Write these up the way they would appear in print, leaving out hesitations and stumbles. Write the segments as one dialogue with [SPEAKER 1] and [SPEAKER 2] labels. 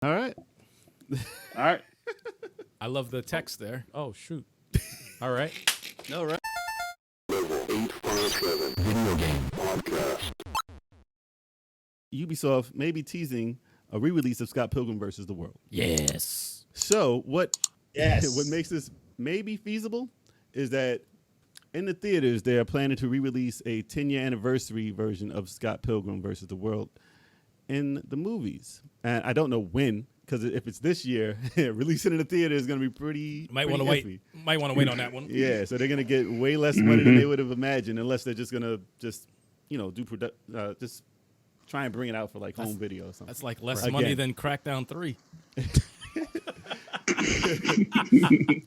[SPEAKER 1] All right.
[SPEAKER 2] All right.
[SPEAKER 3] I love the text there. Oh, shoot. All right.
[SPEAKER 1] All right.
[SPEAKER 4] Level 857 Video Game Podcast.
[SPEAKER 1] Ubisoft may be teasing a re-release of Scott Pilgrim versus the World.
[SPEAKER 3] Yes.
[SPEAKER 1] So what
[SPEAKER 5] Yes.
[SPEAKER 1] what makes this maybe feasible is that in the theaters they are planning to re-release a 10-year anniversary version of Scott Pilgrim versus the World in the movies. And I don't know when, because if it's this year, releasing in the theater is going to be pretty.
[SPEAKER 3] Might
[SPEAKER 1] want to
[SPEAKER 3] wait. Might want to wait on that one.
[SPEAKER 1] Yeah, so they're going to get way less money than they would have imagined, unless they're just going to do just try and bring it out for like home video or something.
[SPEAKER 3] That's like less
[SPEAKER 1] Again.
[SPEAKER 3] money than Crackdown 3.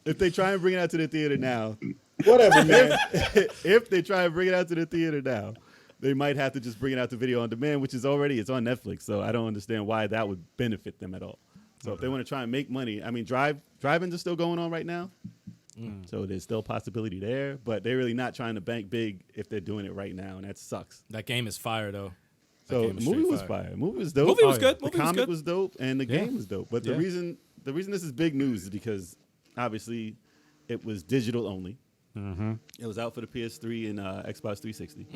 [SPEAKER 1] If they try and bring it out to the theater now,
[SPEAKER 5] Whatever, man.
[SPEAKER 1] if they try and bring it out to the theater now, they might have to just bring it out to video on demand, which is already it's on Netflix. So I don't understand why that would benefit them at all. So if they want to try and make money, I mean, drive-ins are still going on right now, so there's still possibility there. But they're really not trying to bank big if they're doing it right now, and that sucks.
[SPEAKER 3] That game is fire, though.
[SPEAKER 1] So the movie was fire. The movie was dope.
[SPEAKER 3] Movie was good.
[SPEAKER 1] The
[SPEAKER 3] Movie was
[SPEAKER 1] comic
[SPEAKER 3] good.
[SPEAKER 1] was dope, and the game was dope. But the
[SPEAKER 3] Yeah.
[SPEAKER 1] reason this is big news is because obviously it was digital only. It was out for the PS3 and Xbox 360.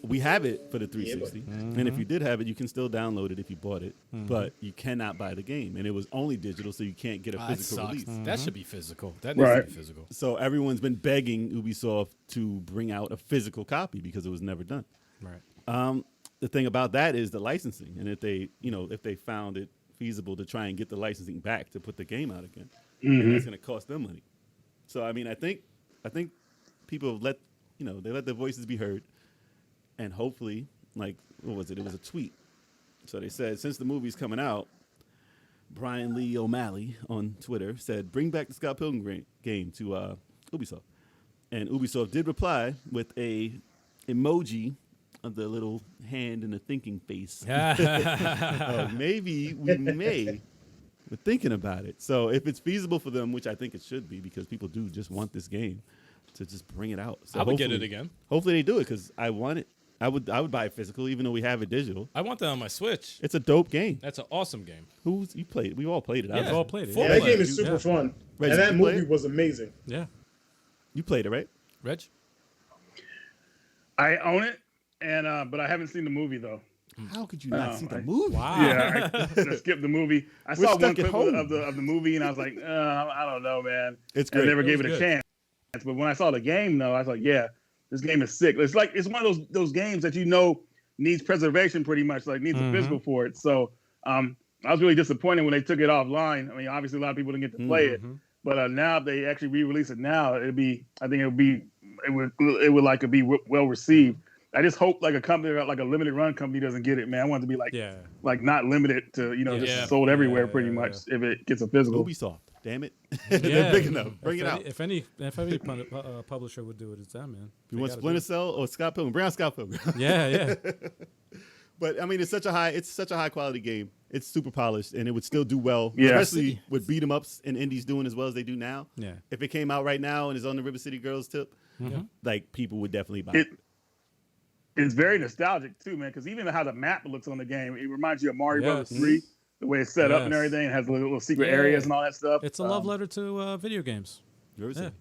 [SPEAKER 1] We have it for the 360, and if you did have it, you can still download it if you bought it, but you cannot buy the game, and it was only digital, so you can't get a
[SPEAKER 3] That
[SPEAKER 1] physical
[SPEAKER 3] sucks.
[SPEAKER 1] release.
[SPEAKER 3] That should be physical. That needs to be physical.
[SPEAKER 1] So everyone's been begging Ubisoft to bring out a physical copy because it was never done.
[SPEAKER 3] Right.
[SPEAKER 1] The thing about that is the licensing, and if they found it feasible to try and get the licensing back to put the game out again, then that's going to cost them money. So I mean, I think people let their voices be heard, and hopefully, like, what was it? It was a tweet. So they said, since the movie's coming out, Brian Lee O'Malley on Twitter said, bring back the Scott Pilgrim game to Ubisoft, and Ubisoft did reply with a emoji of the little hand and the thinking face. Maybe we may. We're thinking about it. So if it's feasible for them, which I think it should be, because people do just want this game, to just bring it out. So
[SPEAKER 3] I would get it again.
[SPEAKER 1] Hopefully they do it, because I want it. I would buy it physical, even though we have it digital.
[SPEAKER 3] I want that on my Switch.
[SPEAKER 1] It's a dope game.
[SPEAKER 3] That's an awesome game.
[SPEAKER 1] You played? We all played it.
[SPEAKER 3] Yeah.
[SPEAKER 1] We've all
[SPEAKER 3] played it.
[SPEAKER 5] Yeah, that game is super fun.
[SPEAKER 1] Reg,
[SPEAKER 5] and that
[SPEAKER 1] you play
[SPEAKER 5] movie
[SPEAKER 1] it?
[SPEAKER 5] was amazing.
[SPEAKER 3] Yeah.
[SPEAKER 1] You played it, right?
[SPEAKER 3] Reg?
[SPEAKER 2] I own it, and but I haven't seen the movie though.
[SPEAKER 1] How could you not see the movie?
[SPEAKER 3] Wow.
[SPEAKER 2] Yeah, I skipped the movie. I
[SPEAKER 1] We're
[SPEAKER 2] saw
[SPEAKER 1] stuck
[SPEAKER 2] one
[SPEAKER 1] at
[SPEAKER 2] clip
[SPEAKER 1] home.
[SPEAKER 2] of the movie, and I was like, I don't know, man.
[SPEAKER 1] It's
[SPEAKER 2] I
[SPEAKER 1] great.
[SPEAKER 2] never gave
[SPEAKER 3] was
[SPEAKER 2] it a
[SPEAKER 3] good.
[SPEAKER 2] chance. But when I saw the game, though, I was like, yeah, this game is sick. It's one of those games that needs preservation, pretty much, like needs a physical for it. So I was really disappointed when they took it offline. I mean, obviously a lot of people didn't get to play it, but now if they actually re-release it now, it would be well received. I just hope like a company, like a limited run company, doesn't get it, man. I want it to be like not limited to just sold everywhere pretty much if it gets a physical.
[SPEAKER 1] Ubisoft. Damn it. They're big enough. Bring it out.
[SPEAKER 6] If any publisher would do it, it's them, man.
[SPEAKER 1] You want Splinter Cell or Scott Pilgrim? Bring out Scott Pilgrim.
[SPEAKER 6] Yeah.
[SPEAKER 1] But I mean, it's such a high quality game. It's super polished, and it would still do well,
[SPEAKER 2] Yeah.
[SPEAKER 1] especially with beat 'em ups and indies doing as well as they do now.
[SPEAKER 6] Yeah.
[SPEAKER 1] If it came out right now and is on the River City Girls tip, like people would definitely buy
[SPEAKER 2] It-
[SPEAKER 1] it.
[SPEAKER 2] It's very nostalgic too, man. Because even how the map looks on the game, it reminds you of Mario
[SPEAKER 6] Yes.
[SPEAKER 2] Bros. 3. The way it's set up and
[SPEAKER 6] Yes.
[SPEAKER 2] everything, it has little secret
[SPEAKER 6] Yeah.
[SPEAKER 2] areas and all that stuff.
[SPEAKER 6] It's a love letter to video games.
[SPEAKER 1] River City.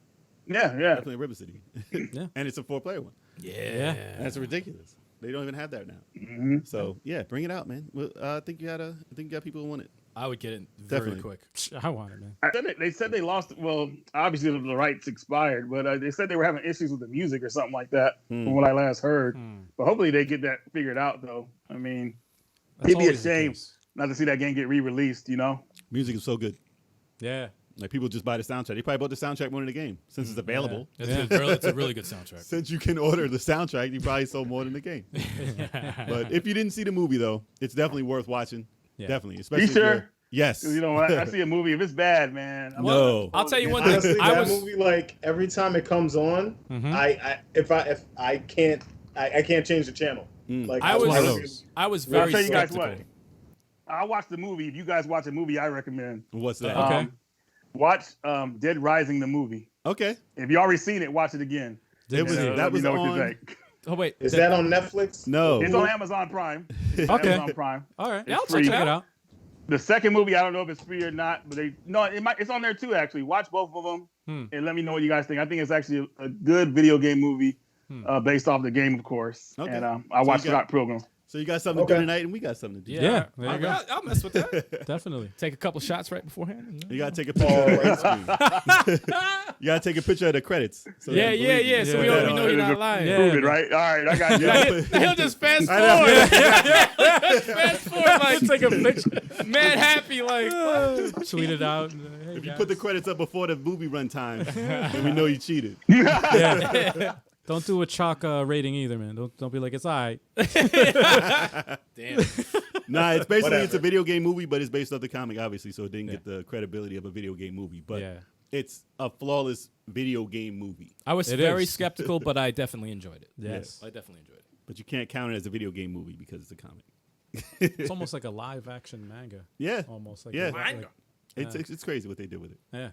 [SPEAKER 2] Yeah.
[SPEAKER 1] Definitely River City.
[SPEAKER 6] Yeah.
[SPEAKER 1] And it's a 4-player one.
[SPEAKER 3] Yeah.
[SPEAKER 1] That's ridiculous. They don't even have that now. So yeah, bring it out, man. Well, I think you got people who want it.
[SPEAKER 3] I would get it very
[SPEAKER 1] Definitely.
[SPEAKER 3] quick.
[SPEAKER 6] I want it, man.
[SPEAKER 2] They said they lost. Well, obviously the rights expired, but they said they were having issues with the music or something like that, from what I last heard. But hopefully they get that figured out, though. I mean,
[SPEAKER 6] That's
[SPEAKER 2] it'd be a
[SPEAKER 6] always the
[SPEAKER 2] shame
[SPEAKER 6] case.
[SPEAKER 2] not to see that game get re-released.
[SPEAKER 1] Music is so good.
[SPEAKER 6] Yeah.
[SPEAKER 1] Like people just buy the soundtrack. They probably bought the soundtrack more than the game since it's available.
[SPEAKER 3] It's a really good soundtrack.
[SPEAKER 1] Since you can order the soundtrack, you probably sold more than the game. But if you didn't see the movie, though, it's definitely worth watching.
[SPEAKER 6] Yeah.
[SPEAKER 1] Definitely, especially.
[SPEAKER 2] You sure?
[SPEAKER 1] Yes.
[SPEAKER 2] 'Cause, when I see a movie, if it's bad, man.
[SPEAKER 1] No.
[SPEAKER 3] I'll tell you one thing.
[SPEAKER 5] Honestly,
[SPEAKER 3] I
[SPEAKER 5] that
[SPEAKER 3] was
[SPEAKER 5] movie, like every time it comes on, I can't change the channel. Like
[SPEAKER 3] I was
[SPEAKER 2] I'll
[SPEAKER 3] very
[SPEAKER 2] tell you guys
[SPEAKER 3] skeptical.
[SPEAKER 2] what. I'll watch the movie. If you guys watch a movie, I recommend.
[SPEAKER 1] What's that?
[SPEAKER 6] Okay.
[SPEAKER 2] Watch Dead Rising, the movie.
[SPEAKER 1] Okay.
[SPEAKER 2] If you already seen it, watch it again.
[SPEAKER 1] It was
[SPEAKER 2] Let
[SPEAKER 1] that
[SPEAKER 2] me
[SPEAKER 1] was
[SPEAKER 2] know what you
[SPEAKER 1] on.
[SPEAKER 2] think.
[SPEAKER 3] Oh wait.
[SPEAKER 5] Is that on Netflix?
[SPEAKER 1] No.
[SPEAKER 2] It's on Amazon Prime. It's on
[SPEAKER 6] Okay.
[SPEAKER 2] Amazon Prime.
[SPEAKER 6] All right.
[SPEAKER 3] Yeah, I'll
[SPEAKER 2] free.
[SPEAKER 3] check it out.
[SPEAKER 2] The second movie, I don't know if it's free or not, but it's on there too. Actually, watch both of them and let me know what you guys think. I think it's actually a good video game movie based off the game, of course. Okay. And I watched Scott Pilgrim.
[SPEAKER 1] So you got something to do tonight, and we got something to do.
[SPEAKER 6] Yeah, there you go.
[SPEAKER 3] I'll mess with that.
[SPEAKER 6] Definitely.
[SPEAKER 3] Take a couple shots right beforehand.
[SPEAKER 1] You gotta take a picture of the screen. You gotta take a picture of the credits. So
[SPEAKER 3] Yeah. So we know you're not lying.
[SPEAKER 2] Prove it, right? All right, I got you.
[SPEAKER 3] He'll just fast forward. Fast forward, like
[SPEAKER 6] Take a picture.
[SPEAKER 3] mad happy, like
[SPEAKER 6] Tweet it out. Hey,
[SPEAKER 1] If you
[SPEAKER 6] guys.
[SPEAKER 1] put the credits up before the movie run time, then we know you cheated.
[SPEAKER 6] Don't do a chalk rating either, man. Don't be like, it's all right.
[SPEAKER 3] damn.
[SPEAKER 1] Nah, it's basically
[SPEAKER 5] Whatever.
[SPEAKER 1] it's a video game movie, but it's based off the comic, obviously, so it didn't get the credibility of a video game movie. But it's a flawless video game movie.
[SPEAKER 3] I was very skeptical, but I definitely enjoyed it.
[SPEAKER 6] Yes.
[SPEAKER 3] I definitely enjoyed it.
[SPEAKER 1] But you can't count it as a video game movie because it's a comic.
[SPEAKER 6] It's almost like a live action manga.
[SPEAKER 1] Yeah.
[SPEAKER 6] Almost like
[SPEAKER 1] Yeah.
[SPEAKER 6] a, like,
[SPEAKER 1] It's crazy what they did with it.
[SPEAKER 6] yeah.